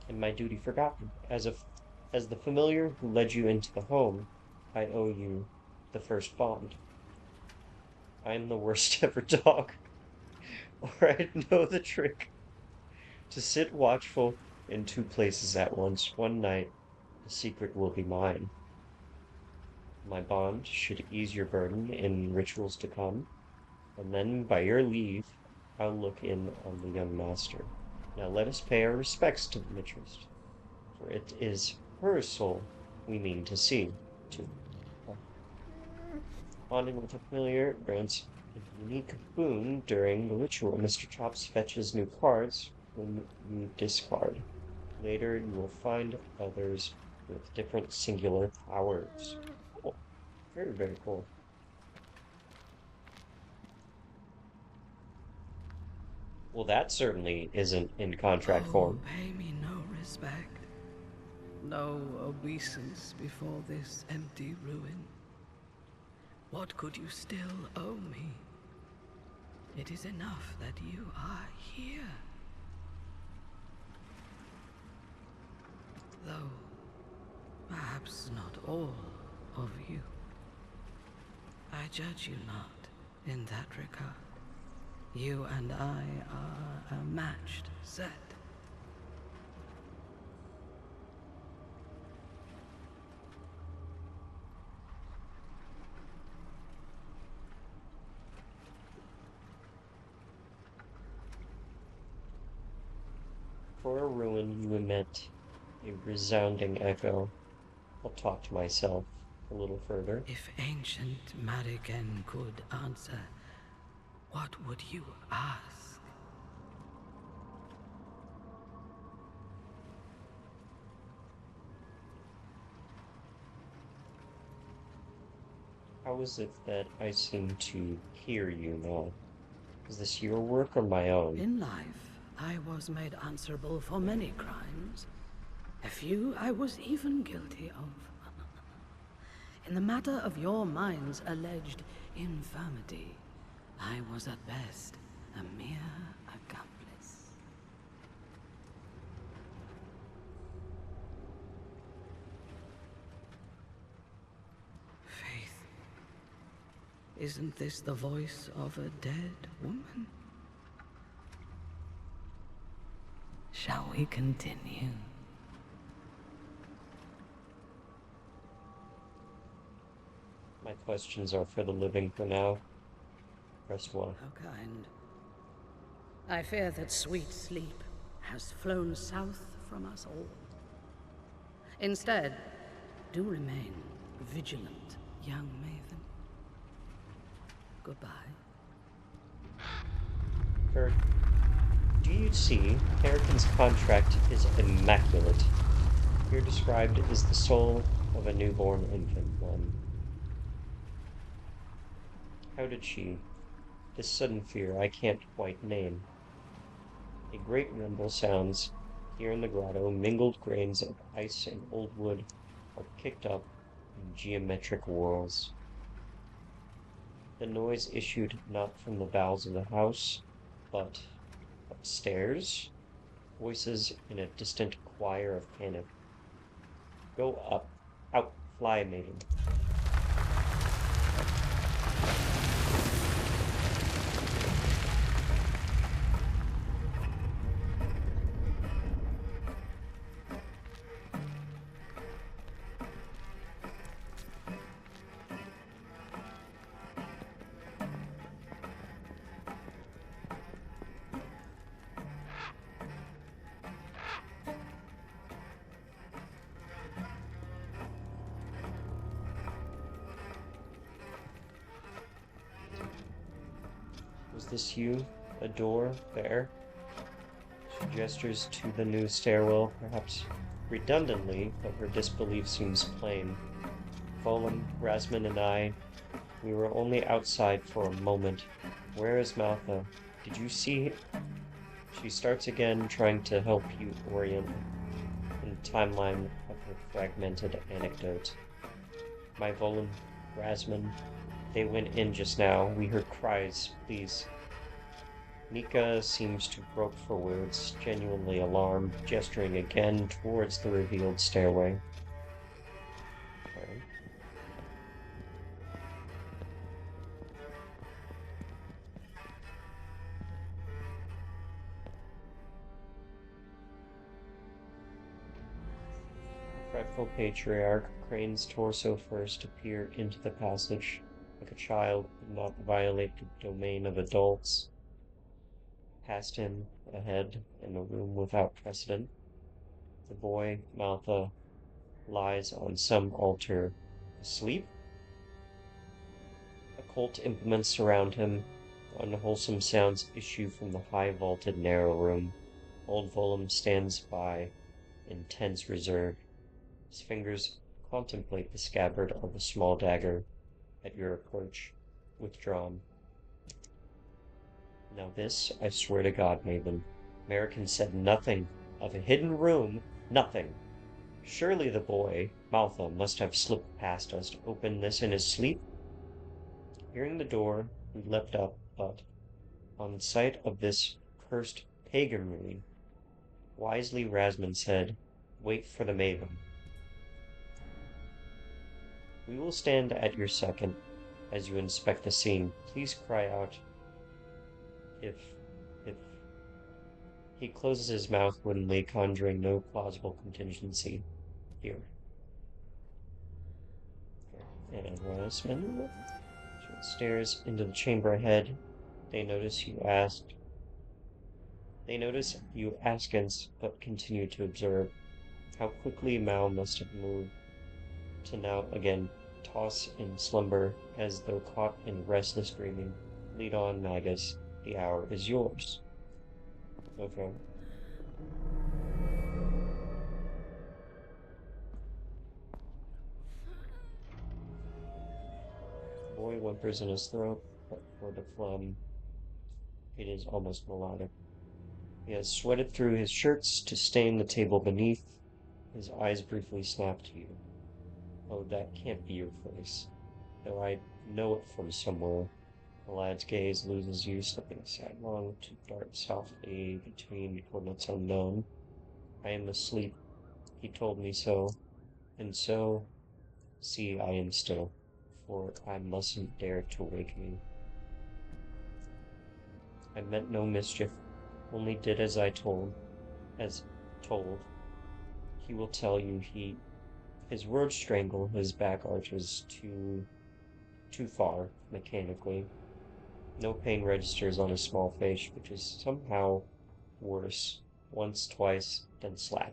[SPEAKER 1] and my duty forgotten. As the familiar who led you into the home, I owe you the first bond. I am the worst ever dog, or I'd know the trick. To sit watchful in two places at once, one night, the secret will be mine. My bond should ease your burden in rituals to come, and then, by your leave, I'll look in on the young master. Now let us pay our respects to the mistress, for it is her soul we mean to see to. Bonding with a familiar grants a unique boon during the ritual. Mr. Chops fetches new cards when you discard. Later, you will find others with different singular powers. Cool. Very, very cool. Well, that certainly isn't in contract
[SPEAKER 2] Oh,
[SPEAKER 1] form.
[SPEAKER 2] pay me no respect, no obeisance before this empty ruin. What could you still owe me? It is enough that you are here. Though, perhaps not all of you. I judge you not in that regard. You and I are a matched set.
[SPEAKER 1] For a ruin, you emit a resounding echo. I'll talk to myself a little further.
[SPEAKER 2] If ancient Madigan could answer, what would you ask?
[SPEAKER 1] How is it that I seem to hear you now? Is this your work or my own?
[SPEAKER 2] In life, I was made answerable for many crimes. A few I was even guilty of. In the matter of your mind's alleged infirmity, I was at best a mere accomplice. Faith, isn't this the voice of a dead woman? Shall we continue?
[SPEAKER 1] My questions are for the living for now. Press 1.
[SPEAKER 2] How kind. I fear that sweet sleep has flown south from us all. Instead, do remain vigilant, young maven. Goodbye.
[SPEAKER 1] Kurt, do you see? Harrigan's contract is immaculate. Here described is the soul of a newborn infant one. How did she? This sudden fear I can't quite name. A great rumble sounds here in the grotto. Mingled grains of ice and old wood are kicked up in geometric whirls. The noise issued not from the bowels of the house, but upstairs. Voices in a distant choir of panic. Go up, out, fly, maiden. Was this you? A door there? She gestures to the new stairwell, perhaps redundantly, but her disbelief seems plain. Volan, Rasman, and I, we were only outside for a moment. Where is Maltha? Did you see? She starts again, trying to help you orient in the timeline of her fragmented anecdote. My Volan, Rasman, they went in just now. We heard cries. Please. Nika seems to grope for words, genuinely alarmed, gesturing again towards the revealed stairway. Okay. The fretful patriarch cranes torso first to peer into the passage, like a child who not violate the domain of adults. Past him, ahead, in a room without precedent, the boy, Maltha, lies on some altar, asleep. Occult implements surround him. Unwholesome sounds issue from the high-vaulted narrow room. Old Volum stands by in tense reserve. His fingers contemplate the scabbard of a small dagger at your approach, withdrawn. Now this, I swear to God, Maven, American said nothing of a hidden room, nothing. Surely the boy, Maltha, must have slipped past us to open this in his sleep? Hearing the door, he leapt up, but, on sight of this cursed paganry, wisely Rasman said, "Wait for the Maven. We will stand at your second. As you inspect the scene, please cry out if, if..." He closes his mouth woodenly, conjuring no plausible contingency here. And Rasman stares into the chamber ahead. They notice you asked. They notice you askance, but continue to observe. How quickly Mao must have moved to now again toss in slumber as though caught in restless dreaming. Lead on, Magus. The hour is yours. Okay. The boy whimpers in his throat, but for the phlegm, it is almost melodic. He has sweated through his shirts to stain the table beneath. His eyes briefly snap to you. Oh, that can't be your face. Though I know it from somewhere. The lad's gaze loses you, slipping sidelong to dart softly between coordinates unknown. I am asleep. He told me so. And so, see, I am still, for I mustn't dare to wake me. I meant no mischief, only did as I told, as told. He will tell you his words strangle, his back arches too far, mechanically. No pain registers on his small face, which is somehow worse, once, twice, then slap.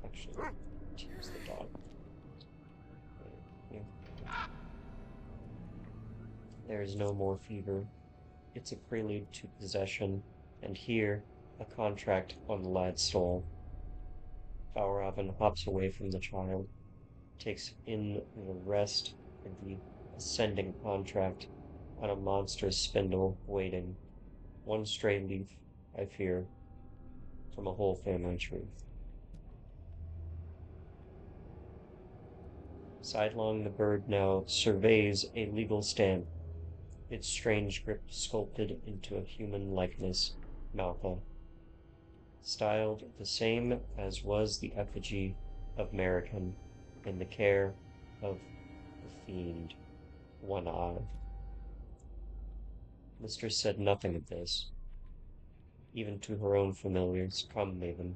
[SPEAKER 1] Actually, tease the dog. Yeah. There is no more fever. It's a prelude to possession, and here, a contract on the lad's soul. Valravn hops away from the child, takes in the rest of the ascending contract on a monstrous spindle, waiting. One stray leaf, I fear, from a whole family tree. Sidelong the bird now surveys a legal stamp, its strange grip sculpted into a human likeness, Maltha, styled the same as was the effigy of American, in the care of the fiend, One Eye. Mistress said nothing of this, even to her own familiars. Come, Maven,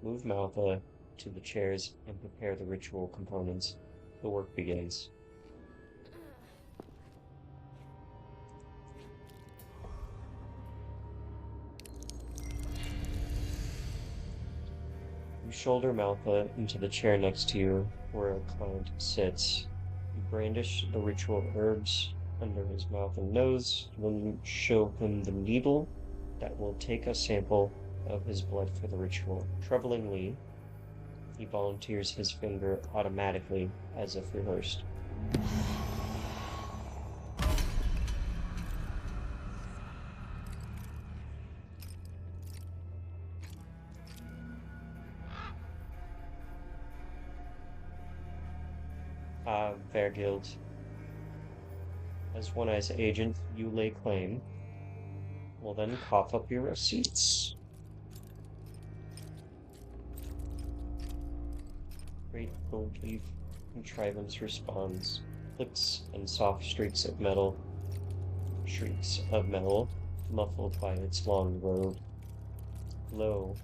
[SPEAKER 1] move Maltha to the chairs and prepare the ritual components. The work begins. You shoulder Maltha into the chair next to you, where a client sits. You brandish the ritual herbs under his mouth and nose, then you show him the needle that will take a sample of his blood for the ritual. Troublingly, he volunteers his finger automatically, as if rehearsed. Vergild. As one-eyes agent, you lay claim. We'll then cough up your receipts. Great gold leaf contrivance responds. Clicks and soft shrieks of metal, muffled by its long robe. Lo,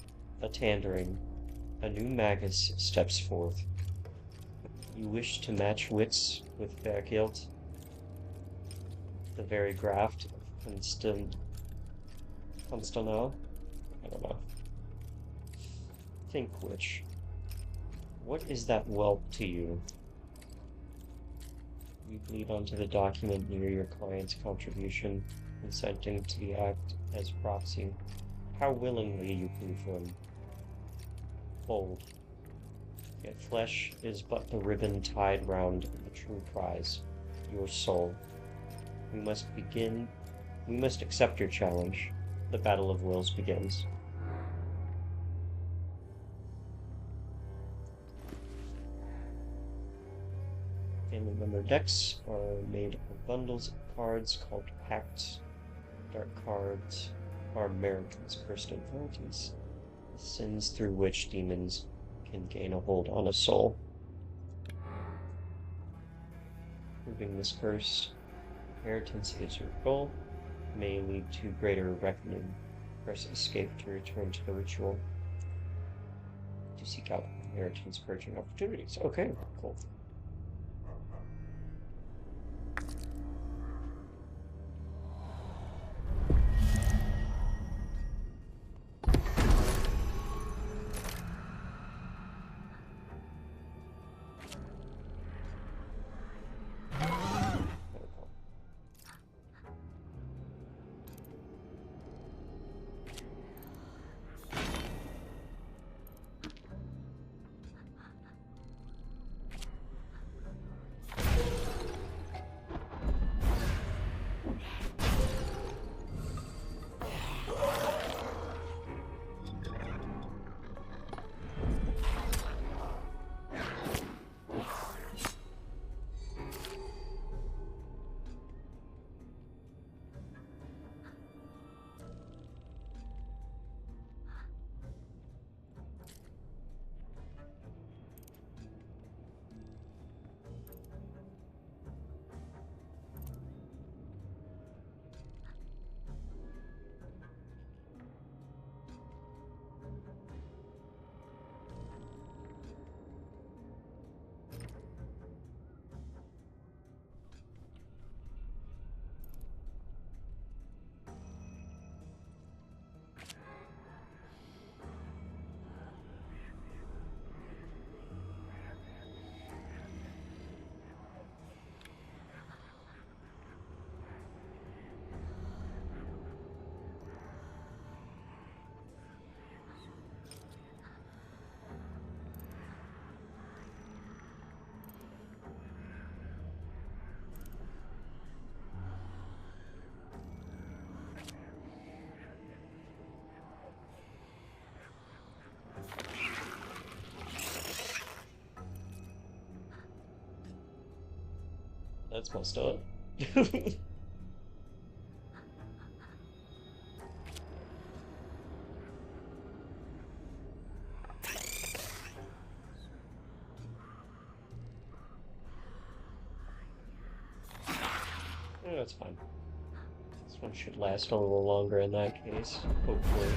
[SPEAKER 1] a Tandering, a new magus steps forth. You wish to match wits with Vergild, the very graft of Constanel? I don't know. Think which. What is that whelp to you? You bleed onto the document near your client's contribution, consenting to the act as proxy. How willingly you prove them. Bold. Yet flesh is but the ribbon tied round the true prize, your soul. We must accept your challenge. The battle of wills begins. Family member decks are made of bundles of cards called pacts. Dark cards are Americans' personal abilities, the sins through which demons can gain a hold on a soul. Proving this curse, inheritance is your goal, may lead to greater reckoning. Press escape to return to the ritual. To seek out inheritance purging opportunities. Okay, cool. That's messed up. That's fine. This one should last a little longer in that case, hopefully.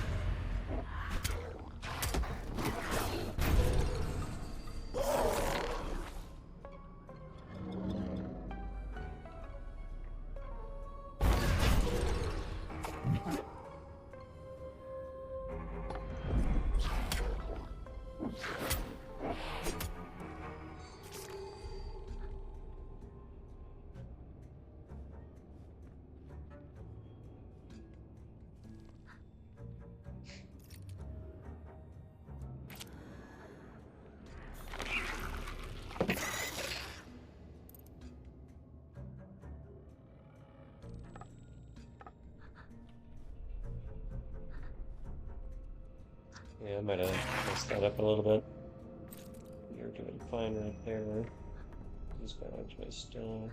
[SPEAKER 1] Yeah, I might have messed that up a little bit. You're doing fine right there. These bags may still.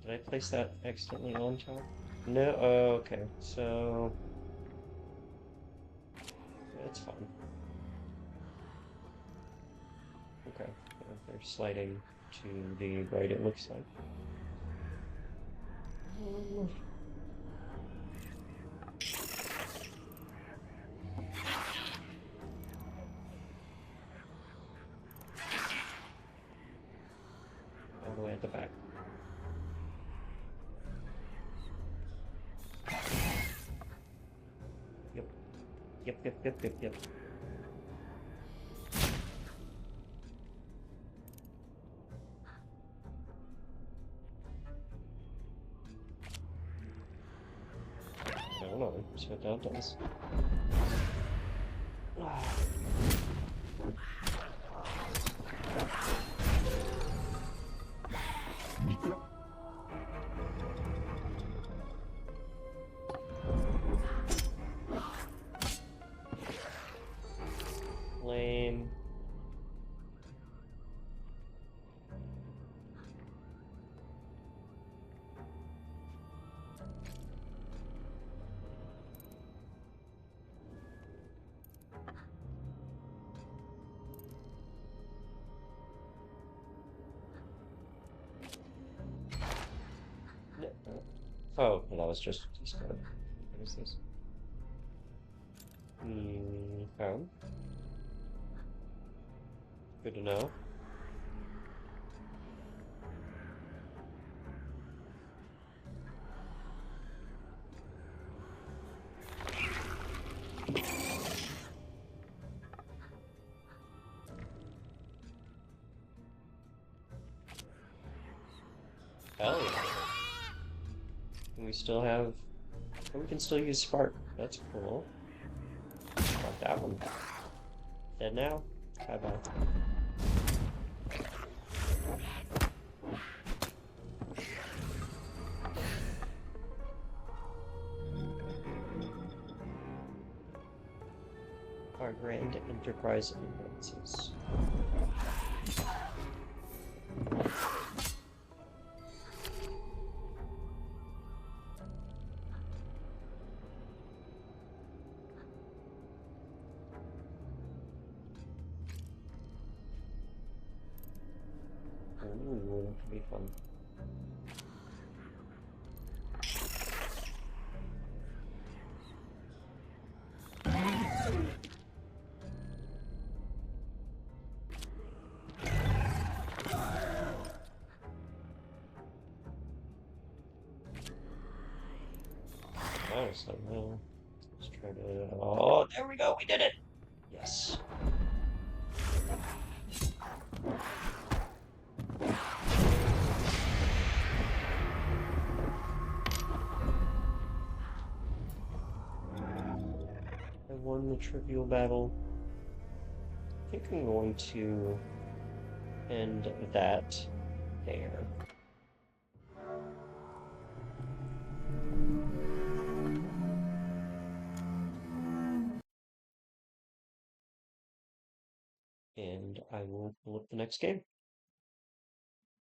[SPEAKER 1] Did I place that accidentally on top? No. Oh, okay. So that's fine. Okay. They're sliding to the right. It looks like. All the way at the back. Yep. Yep. Yep. Yep. Yep. Yep. I don't know. See what that does. Lame. Oh, well, that was just discard. What is this? Found. Good to know. Hell yeah. And we still have. Oh, we can still use Spark. That's cool. Got that one. Dead now? Bye bye. Our grand enterprise advances. Ooh, that could be fun. Honestly, no. Let's try to. Oh, there we go. We did it. Yes. I won the trivial battle. I think I'm going to end that there. And I will pull up the next game.